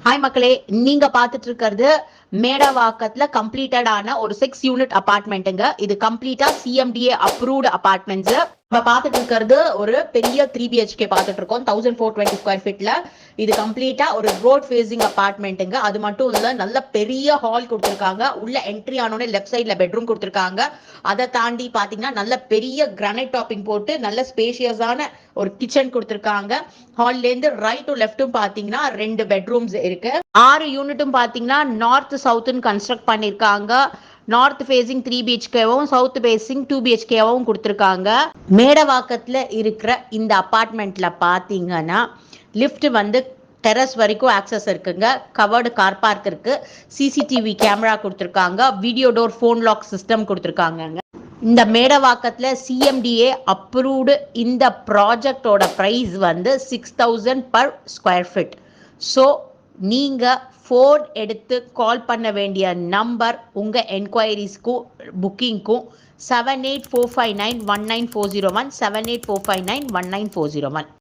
Hi மக்களே, நீங்க பாத்துட்டு இருக்கிறது மேடவாக்கத்துல கம்ப்ளீட்டடான ஒரு 6 யூனிட் அபார்ட்மெண்ட்டுங்க. இது கம்ப்ளீட்டா சிஎம்டிஏ அப்ரூவ்டு அபார்ட்மெண்ட்ஸ். நம்ம பாத்துட்டு இருக்கிறது ஒரு பெரிய 3 BHK பாத்துட்டு இருக்கோம். 1420 ஸ்கொயர் ஃபீட்ல இது கம்ப்ளீட்டா ஒரு ரோட் ஃபேசிங் அபார்ட்மெண்ட்டுங்க. அது மட்டும் இல்ல, நல்ல பெரிய ஹால் கொடுத்துருக்காங்க. உள்ள என்ட்ரி ஆனோடனே லெஃப்ட் சைட்ல பெட்ரூம் கொடுத்துருக்காங்க. அதை தாண்டி பாத்தீங்கன்னா நல்ல பெரிய கிரானைட் டாப்பிங் போட்டு நல்ல ஸ்பேஷியஸான ஒரு கிச்சன் கொடுத்துருக்காங்க. ஹால்ல இருந்து ரைட் டு லெஃப்ட்டும் பாத்தீங்கன்னா 2 பெட்ரூம்ஸ் இருக்கு. 6 யூனிட்டும் பாத்தீங்கன்னா நார்த் சவுத்னு கன்ஸ்ட்ரக்ட் பண்ணிருக்காங்க. நார்த் ஃபேசிங் 3 BHKவும் சவுத் ஃபேசிங் 2 BHKவும் கொடுத்துருக்காங்க. மேடவாக்கத்துல இருக்கிற இந்த அபார்ட்மெண்ட்ல பாத்தீங்கன்னா லிஃப்ட் வந்து டெரஸ் வரைக்கும் ஆக்சஸ் இருக்குங்க. கவர்டு கார் பார்க் இருக்கு. சிசிடிவி கேமரா கொடுத்துருக்காங்க. Video door phone lock system கொடுத்துருக்காங்க. இந்த மேடவாக்கத்துல சிஎம்டிஏ அப்ரூவ்டு இந்த ப்ராஜெக்டோட பிரைஸ் வந்து 6000 பர் ஸ்கொயர் ஃபீட். ஸோ நீங்க ஃபோன் எடுத்து கால் பண்ண வேண்டிய நம்பர் உங்க என்கொயரிஸ்க்கும் புக்கிங்க்கும் 7845919401 7845919401.